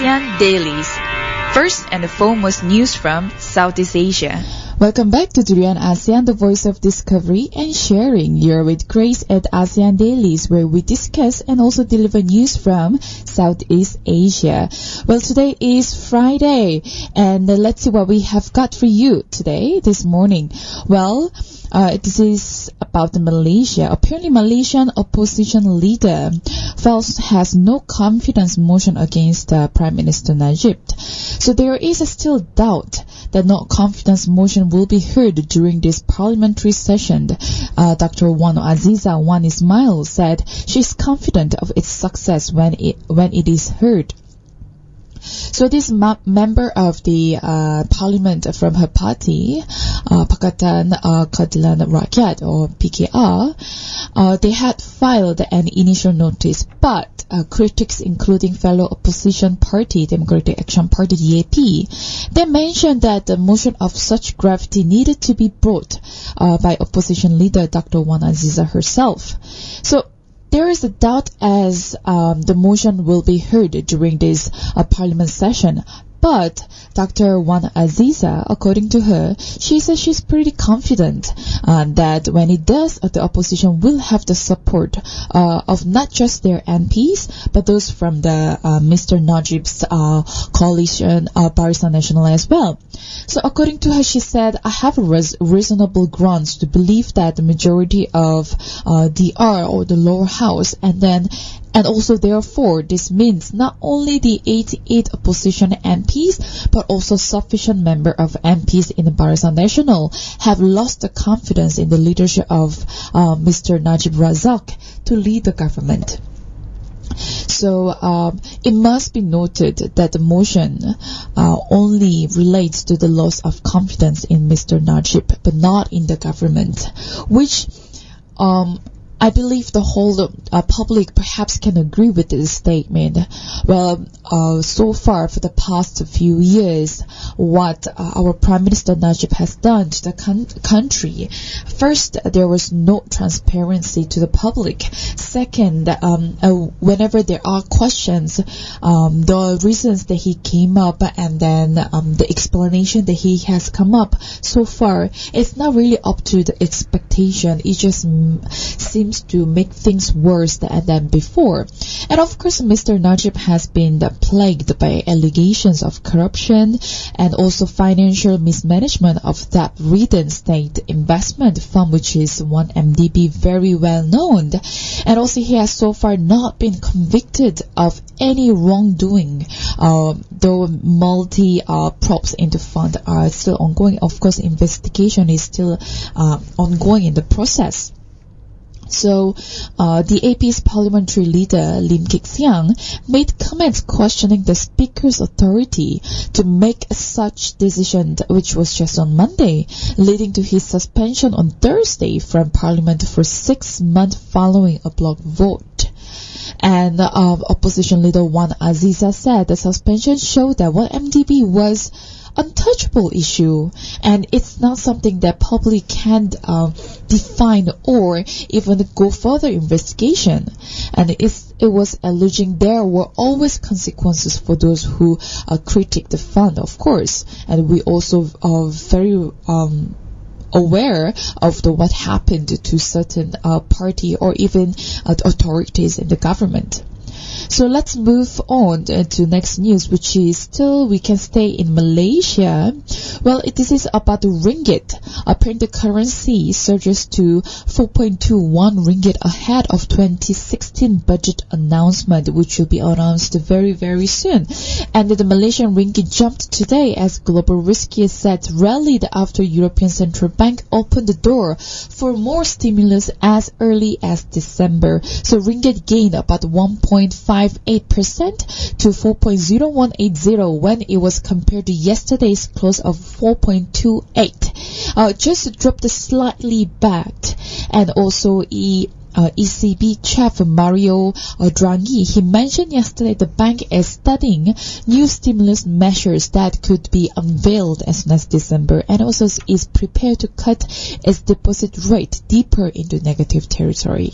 ASEAN Dailies. First and the foremost news from Southeast Asia. Welcome back to Durian ASEAN, the voice of discovery and sharing. You're with Grace at ASEAN Dailies, where we discuss and also deliver news from Southeast Asia. Well, today is Friday, and let's see what we have got for you today, this morning. Well, this is about Malaysia. Apparently, Malaysian opposition leader has no confidence motion against Prime Minister Najib. So there is still doubt that no confidence motion will be heard during this parliamentary session. Dr. Wan Aziza Wan Ismail said she's confident of its success when it is heard. So this member of the parliament from her party, Pakatan Keadilan Rakyat, or PKR, they had filed an initial notice, but critics, including fellow opposition party, Democratic Action Party, DAP, they mentioned that the motion of such gravity needed to be brought by opposition leader Dr. Wan Aziza herself. So there is a doubt as the motion will be heard during this parliament session. But Dr. Wan Aziza, according to her, she says she's pretty confident that when it does, the opposition will have the support of not just their MPs, but those from the Mr. Najib's coalition, Barisan Nasional as well. So according to her, she said, I have reasonable grounds to believe that the majority of DR, or the lower house, and also therefore this means not only the 88 opposition MPs but also sufficient number of MPs in the Barisan Nasional have lost the confidence in the leadership of Mr. Najib Razak to lead the government. So it must be noted that the motion only relates to the loss of confidence in Mr. Najib but not in the government, which I believe the whole public perhaps can agree with this statement. Well, so far for the past few years, what our Prime Minister Najib has done to the country. First, there was no transparency to the public. Second, whenever there are questions, the reasons that he came up and then the explanation that he has come up so far, it's not really up to the expectation. It just seems to make things worse than before. And of course, Mr. Najib has been plagued by allegations of corruption and also financial mismanagement of that ridden state investment fund, which is 1MDB, very well known. And also he has so far not been convicted of any wrongdoing, though props into fund are still ongoing. Of course, investigation is still ongoing in the process. So, the AP's parliamentary leader, Lim Kik Siang, made comments questioning the speaker's authority to make such decision, which was just on Monday, leading to his suspension on Thursday from parliament for 6 months following a block vote. And opposition leader Wan Aziza said the suspension showed that 1MDB was untouchable issue, and it's not something that public can define or even go further investigation. And it was alleging there were always consequences for those who critique the fund, of course. And we also are very aware of what happened to certain party or even authorities in the government. So let's move on to next news, which is still we can stay in Malaysia. Well, this is about the ringgit. Apparently, the currency surges to 4.21 ringgit ahead of 2016 budget announcement, which will be announced very, very soon. And the Malaysian ringgit jumped today as global risk asset rallied after European Central Bank opened the door for more stimulus as early as December. So ringgit gained about 1.58% to 4.0180 when it was compared to yesterday's close of 4.28. Just dropped slightly back. And also ECB Chief Mario Draghi, he mentioned yesterday the bank is studying new stimulus measures that could be unveiled as soon as December, and also is prepared to cut its deposit rate deeper into negative territory.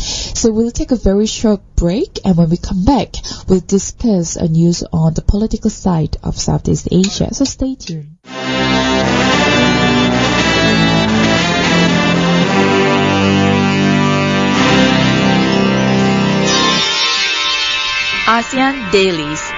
So we'll take a very short break, and when we come back, we'll discuss news on the political side of Southeast Asia. So stay tuned. ASEAN Dailies.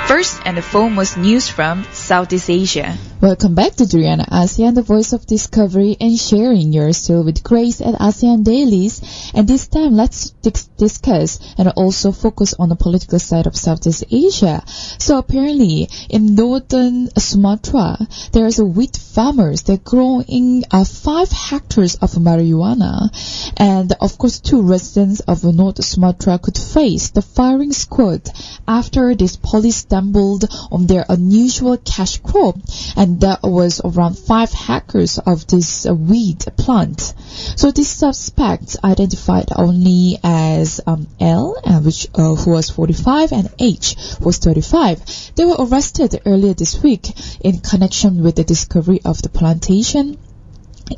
First and the foremost news from Southeast Asia. Welcome back to Duriana ASEAN, the voice of discovery and sharing. You're still with Grace at ASEAN Dailies, and this time let's discuss and also focus on the political side of Southeast Asia. So apparently in northern Sumatra, there's a wheat farmers. They're growing 5 hectares of marijuana, and of course 2 residents of North Sumatra could face the firing squad after this police stumbled on their unusual cash crop, and that was around 5 hectares of this weed plant. So these suspects, identified only as L, who was 45, and H, who was 35, they were arrested earlier this week in connection with the discovery of the plantation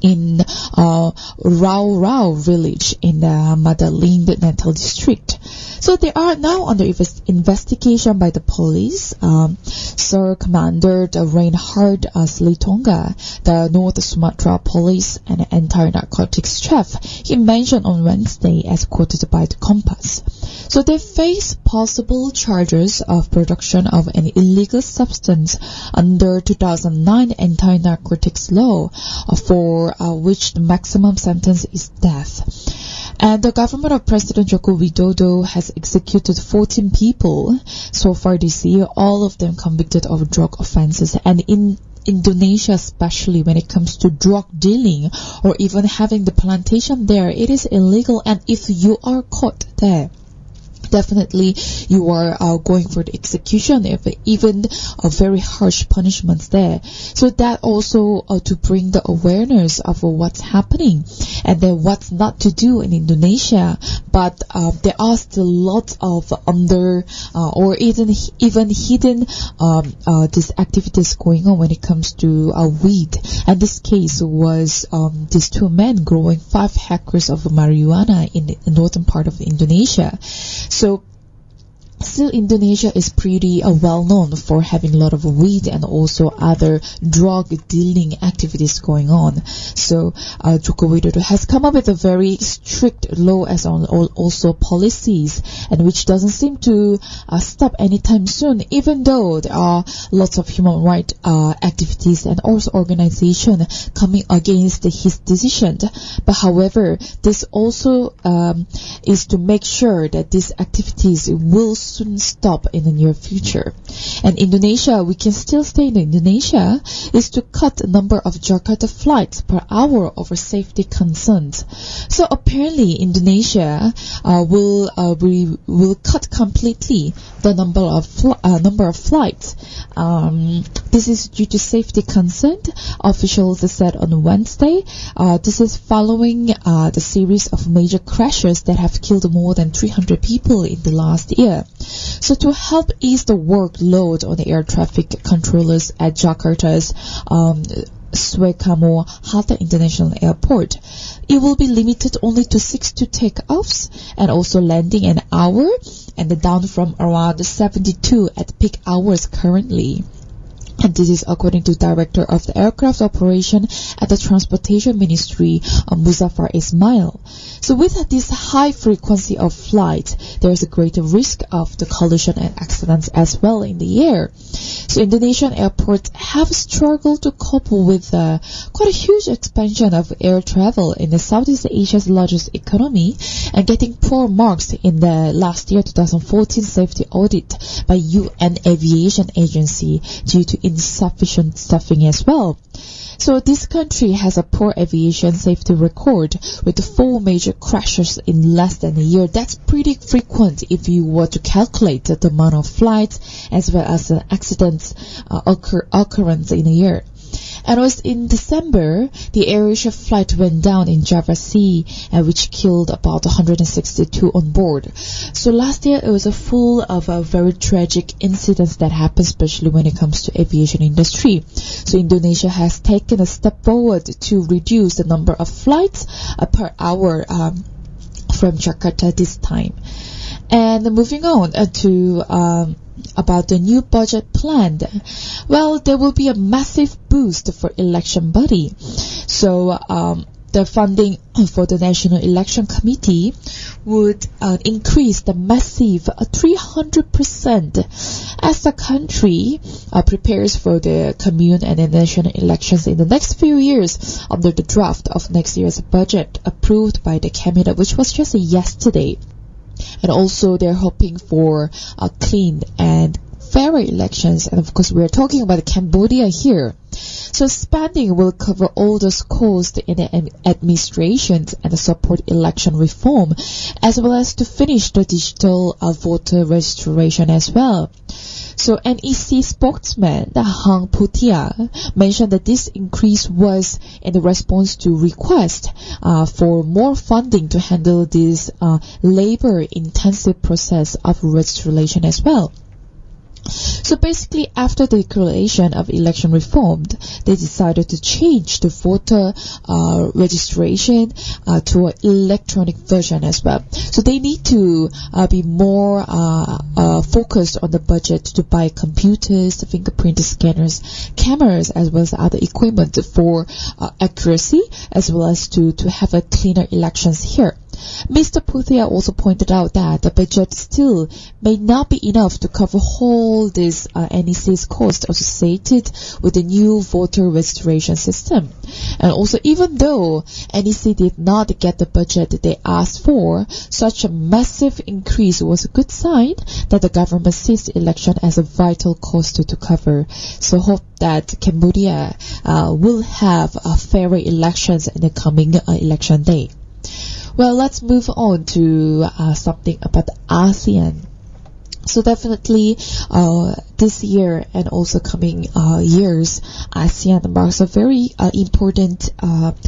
in Rao village in the Madalin Natal district. So they are now under investigation by the police. Sir Commander Reinhard Slitonga, the North Sumatra Police and Anti-Narcotics Chief, he mentioned on Wednesday, as quoted by the Compass. So they face possible charges of production of an illegal substance under 2009 anti-narcotics law, for which the maximum sentence is death. And the government of President Joko Widodo has executed 14 people so far this year, all of them convicted of drug offenses. And in Indonesia, especially when it comes to drug dealing or even having the plantation there, it is illegal. And if you are caught there, definitely you are going for the execution, even very harsh punishments there. So that also to bring the awareness of what's happening and then what's not to do in Indonesia. But there are still lots of or even hidden these activities going on when it comes to weed. And this case was these 2 men growing 5 hectares of marijuana in the northern part of Indonesia. So still, Indonesia is pretty well known for having a lot of weed and also other drug dealing activities going on. So Joko Widodo has come up with a very strict law as on also policies, and which doesn't seem to stop anytime soon, even though there are lots of human rights activities and also organizations coming against his decision. But however, this also is to make sure that these activities will soon stop in the near future. And Indonesia, we can still stay in Indonesia, is to cut the number of Jakarta flights per hour over safety concerns. So apparently Indonesia will cut completely the number of flights. This is due to safety concern, officials said on Wednesday. This is following the series of major crashes that have killed more than 300 people in the last year. So to help ease the workload on the air traffic controllers at Jakarta's Soekarno Hatta International Airport, it will be limited only to 60 takeoffs and also landing an hour, and down from around 72 at peak hours currently. And this is according to Director of the Aircraft Operation at the Transportation Ministry, Muzaffar Ismail. So with this high frequency of flight, there is a greater risk of the collision and accidents as well in the air. So Indonesian airports have struggled to cope with quite a huge expansion of air travel in the Southeast Asia's largest economy, and getting poor marks in the last year 2014 safety audit by UN Aviation Agency due to insufficient staffing as well. So this country has a poor aviation safety record with 4 major crashes in less than a year. That's pretty frequent if you were to calculate the amount of flights as well as accidents occurrence in a year. And it was in December, the AirAsia flight went down in Java Sea, which killed about 162 on board. So last year, it was full of very tragic incidents that happened, especially when it comes to aviation industry. So Indonesia has taken a step forward to reduce the number of flights per hour from Jakarta this time. And moving on to about the new budget plan. Well, there will be a massive boost for election body. So the funding for the National Election Committee would increase the massive 300% as the country prepares for the commune and the national elections in the next few years under the draft of next year's budget approved by the cabinet, which was just yesterday. And also they're hoping for clean and fair elections. And of course we're talking about Cambodia here. So spending will cover all those costs in the administration and support election reform, as well as to finish the digital voter registration as well. So NEC spokesman Hang Putia mentioned that this increase was in response to request for more funding to handle this labor-intensive process of registration as well. So basically, after the declaration of election reform, they decided to change the voter registration to an electronic version as well. So they need to be more focused on the budget to buy computers, fingerprint scanners, cameras, as well as other equipment for accuracy, as well as to have a cleaner elections here. Mr. Puthia also pointed out that the budget still may not be enough to cover all this NEC's cost associated with the new voter registration system. And also, even though NEC did not get the budget they asked for, such a massive increase was a good sign that the government sees the election as a vital cost to cover. So hope that Cambodia will have fairer elections in the coming election day. Well, let's move on to something about ASEAN. So definitely this year and also coming years, ASEAN marks a very important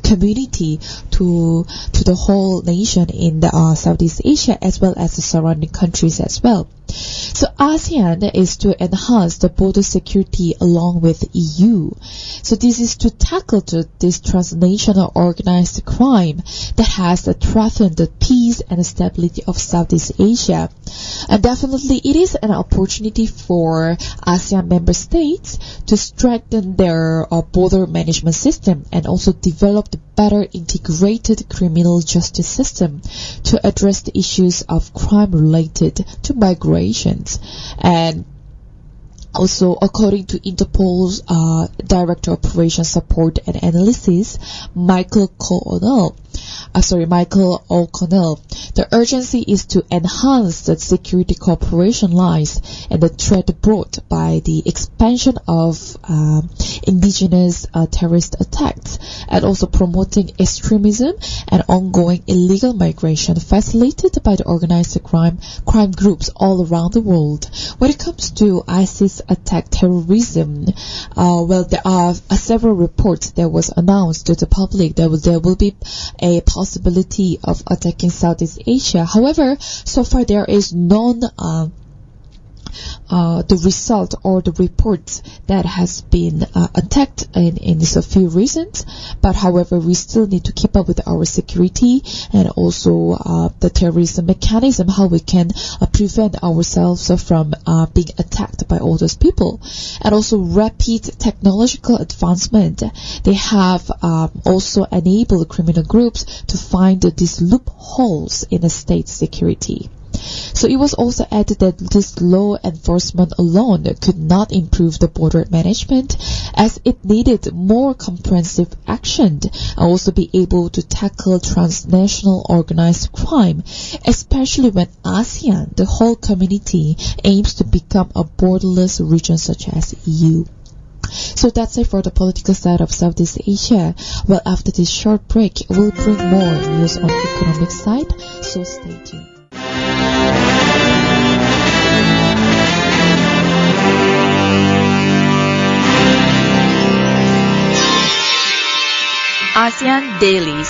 community to the whole nation in the Southeast Asia, as well as the surrounding countries as well. So ASEAN is to enhance the border security along with EU. So this is to tackle this transnational organized crime that has threatened the peace and stability of Southeast Asia. And definitely it is an opportunity for ASEAN member states to strengthen their border management system and also develop the better integrated criminal justice system to address the issues of crime related to migrations. And also, according to Interpol's Director of Operations Support and Analysis, Michael O'Connell, the urgency is to enhance the security cooperation lines and the threat brought by the expansion of indigenous terrorist attacks, and also promoting extremism and ongoing illegal migration facilitated by the organized crime groups all around the world. When it comes to ISIS attack terrorism, well, there are several reports that was announced to the public that there will be a possibility of attacking Southeast Asia. However, so far there is none the result or the reports that has been attacked in these few reasons. But however, we still need to keep up with our security and also the terrorism mechanism, how we can prevent ourselves from being attacked by all those people. And also rapid technological advancement. They have also enabled criminal groups to find these loopholes in the state security. So it was also added that this law enforcement alone could not improve the border management, as it needed more comprehensive action and also be able to tackle transnational organized crime, especially when ASEAN, the whole community, aims to become a borderless region such as EU. So that's it for the political side of Southeast Asia. Well, after this short break, we'll bring more news on the economic side, so stay tuned. ASEAN Dailies.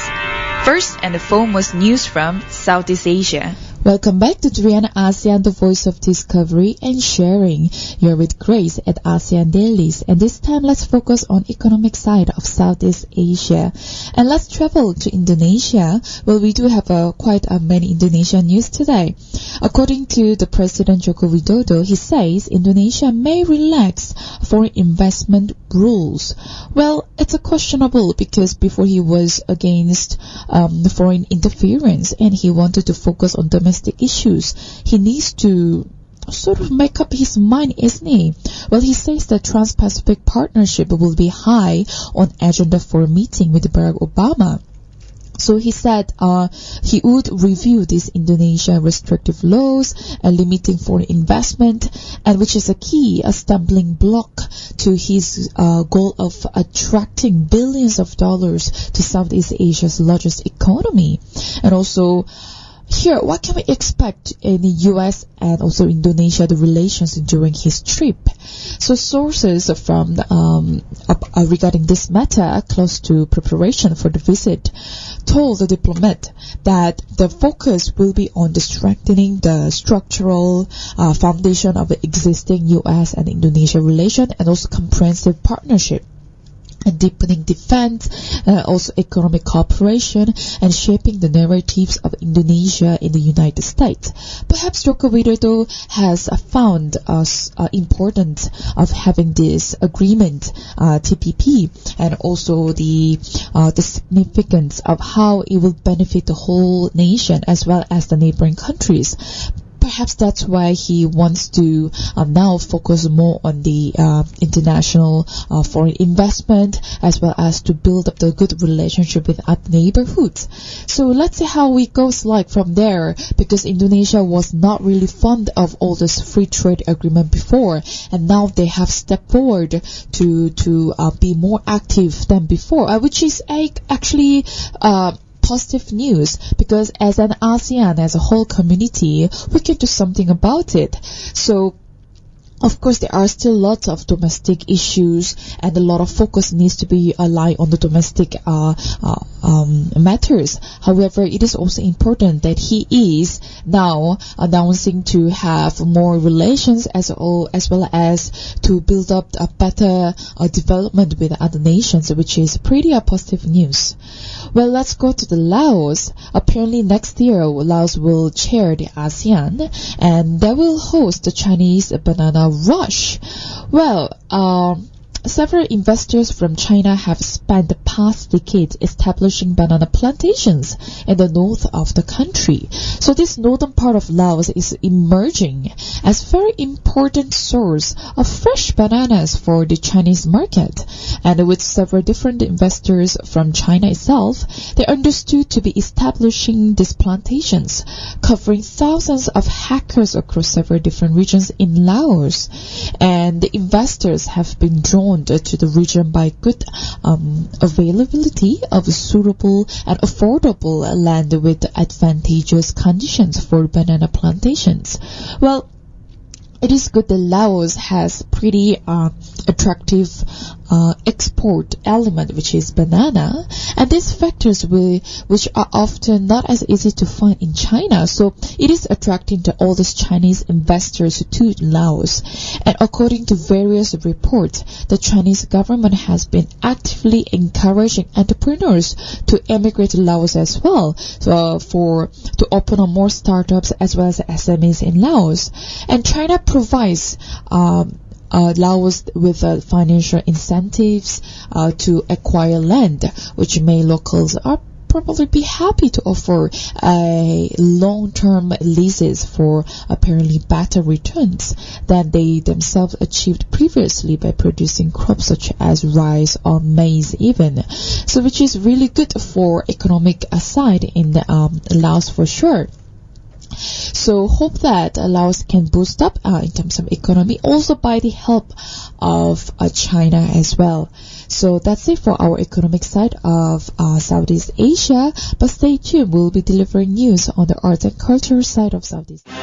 First and foremost news from Southeast Asia. Welcome back to Triana ASEAN, the voice of discovery and sharing. You're with Grace at ASEAN Dailies, and this time let's focus on economic side of Southeast Asia. And let's travel to Indonesia. Well, we do have quite many Indonesian news today. According to the President Joko Widodo, he says Indonesia may relax foreign investment rules. Well, it's a questionable because before he was against foreign interference and he wanted to focus on domestic issues. He needs to sort of make up his mind, isn't he? Well, he says that Trans-Pacific Partnership will be high on agenda for a meeting with Barack Obama. So he said he would review these Indonesia restrictive laws limiting foreign investment, and which is a stumbling block to his goal of attracting billions of dollars to Southeast Asia's largest economy. And also, here, what can we expect in the U.S. and also Indonesia, the relations during his trip? So sources from regarding this matter close to preparation for the visit told the diplomat that the focus will be on the strengthening the structural foundation of the existing U.S. and Indonesia relation and also comprehensive partnership. Deepening defense, also economic cooperation, and shaping the narratives of Indonesia in the United States. Perhaps Joko Widodo has found us important of having this agreement, TPP, and also the significance of how it will benefit the whole nation as well as the neighboring countries. Perhaps that's why he wants to now focus more on the international foreign investment as well as to build up the good relationship with other neighborhoods. So let's see how it goes like from there, because Indonesia was not really fond of all this free trade agreement before, and now they have stepped forward to be more active than before, which is actually positive news, because as an ASEAN, as a whole community, we can do something about it. So of course, there are still lots of domestic issues, and a lot of focus needs to be aligned on the domestic matters. However, it is also important that he is now announcing to have more relations as well as to build up a better development with other nations, which is pretty positive news. Well, let's go to the Laos. Apparently next year, Laos will chair the ASEAN, and they will host the Chinese Banana Rush. Well, several investors from China have spent the past decade establishing banana plantations in the north of the country. So this northern part of Laos is emerging as a very important source of fresh bananas for the Chinese market. And with several different investors from China itself, they understood to be establishing these plantations, covering thousands of hectares across several different regions in Laos. And the investors have been drawn to the region by good availability of suitable and affordable land with advantageous conditions for banana plantations. Well, it is good that Laos has pretty attractive export element, which is banana, and these factors which are often not as easy to find in China. So it is attracting to all these Chinese investors to Laos. And according to various reports, the Chinese government has been actively encouraging entrepreneurs to emigrate to Laos as well, so to open up more startups as well as SMEs in Laos. And China provides Laos with financial incentives to acquire land, which may locals are probably be happy to offer long-term leases for apparently better returns than they themselves achieved previously by producing crops such as rice or maize even. So which is really good for economic side in Laos for sure. So hope that Laos can boost up in terms of economy, also by the help of China as well. So that's it for our economic side of Southeast Asia. But stay tuned, we'll be delivering news on the arts and culture side of Southeast Asia.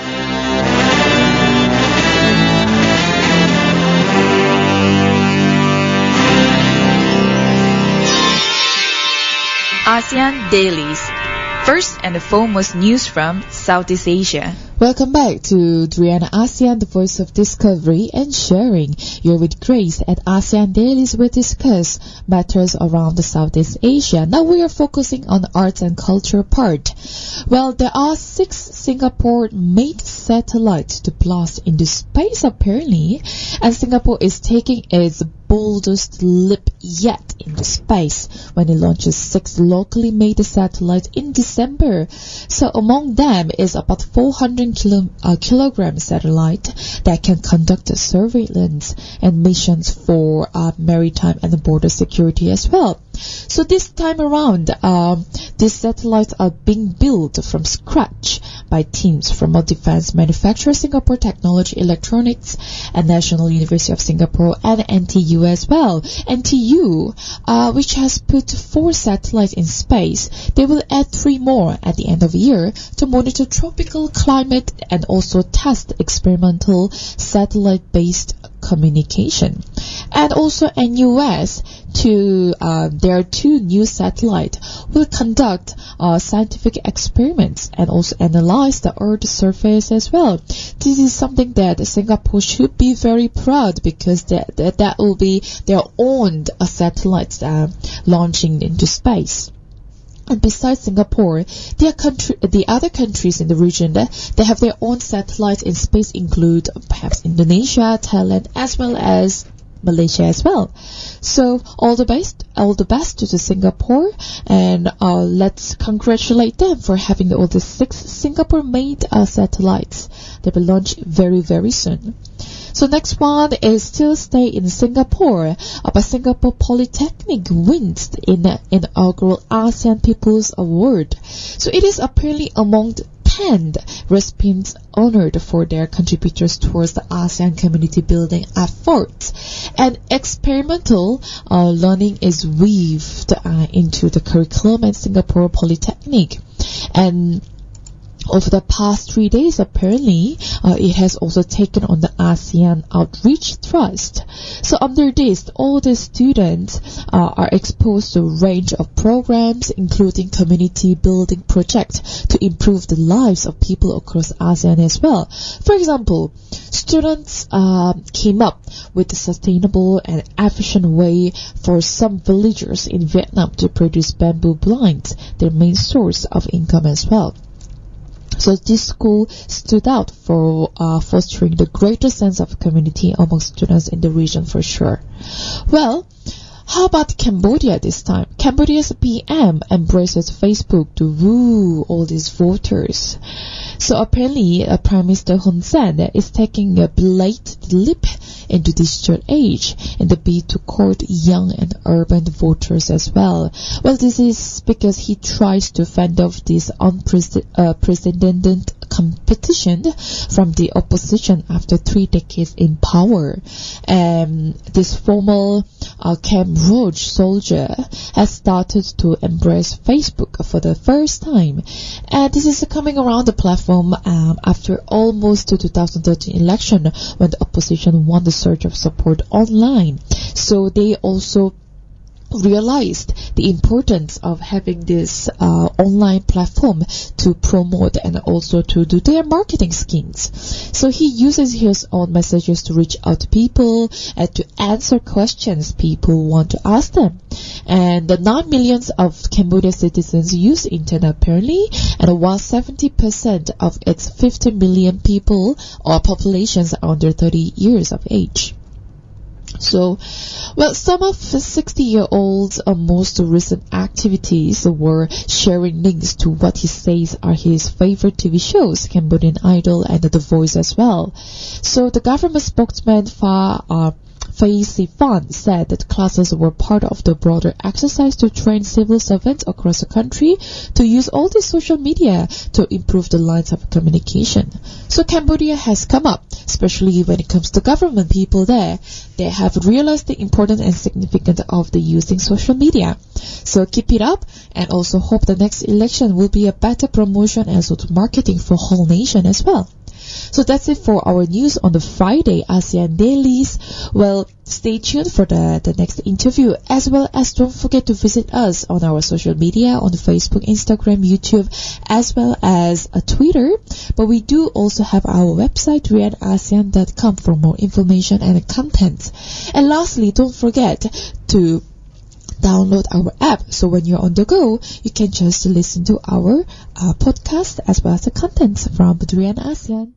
ASEAN Dailies. First and the foremost news from Southeast Asia. Welcome back to Driana ASEAN, the voice of discovery and sharing. You're with Grace at ASEAN Dailies. We discuss matters around the Southeast Asia. Now we are focusing on the arts and culture part. Well, there are 6 Singapore-made satellites to blast into space apparently, and Singapore is taking its boldest leap yet into space when it launches 6 locally made satellites in December. So among them is about 400 kilogram satellite that can conduct surveillance and missions for maritime and border security as well. So this time around, these satellites are being built from scratch by teams from a defense manufacturer, Singapore Technology Electronics, and National University of Singapore, and NTU as well. NTU, which has put 4 satellites in space, they will add 3 more at the end of the year to monitor tropical climate and also test experimental satellite-based communication. And also in US, there are 2 new satellites will conduct scientific experiments and also analyze the Earth's surface as well. This is something that Singapore should be very proud, because that will be their own satellites launching into space. And besides Singapore, the other countries in the region that have their own satellites in space include perhaps Indonesia, Thailand, as well as Malaysia as well. So all the best to Singapore, and let's congratulate them for having all the 6 Singapore-made satellites that will launch very, very soon. So next one is still stay in Singapore. But Singapore Polytechnic wins the inaugural ASEAN People's Award. So it is apparently among 10 recipients honored for their contributors towards the ASEAN community building efforts. And experimental learning is weaved into the curriculum at Singapore Polytechnic. And over the past 3 days, apparently, it has also taken on the ASEAN Outreach Trust. So under this, all the students are exposed to a range of programs, including community building projects to improve the lives of people across ASEAN as well. For example, students came up with a sustainable and efficient way for some villagers in Vietnam to produce bamboo blinds, their main source of income as well. So this school stood out for fostering the greater sense of community among students in the region for sure. Well, how about Cambodia this time? Cambodia's PM embraces Facebook to woo all these voters. So apparently, Prime Minister Hun Sen is taking a belated leap into digital age in the bid to court young and urban voters as well. Well, this is because he tries to fend off this unprecedented competition from the opposition after 3 decades in power. This former Cam Rouge soldier has started to embrace Facebook for the first time. And this is coming around the platform after almost the 2013 election, when the opposition won the surge of support online. So they also realized the importance of having this online platform to promote and also to do their marketing schemes. So he uses his own messages to reach out to people and to answer questions people want to ask them. And the 9 millions of Cambodia citizens use internet apparently, and while 70% of its 50 million people or populations are under 30 years of age. So, well, some of the 60-year-old's most recent activities were sharing links to what he says are his favorite TV shows, Cambodian Idol and The Voice as well. So the government spokesman Phai Siphan said that classes were part of the broader exercise to train civil servants across the country to use all the social media to improve the lines of communication. So Cambodia has come up, especially when it comes to government people there. They have realized the importance and significance of the using social media. So keep it up, and also hope the next election will be a better promotion and also marketing for whole nation as well. So that's it for our news on the Friday ASEAN Dailies. Well, stay tuned for the next interview, as well as don't forget to visit us on our social media on Facebook, Instagram, YouTube, as well as Twitter. But we do also have our website readasean.com for more information and content. And lastly, don't forget to download our app, so when you're on the go, you can just listen to our podcast as well as the contents from Rian ASEAN.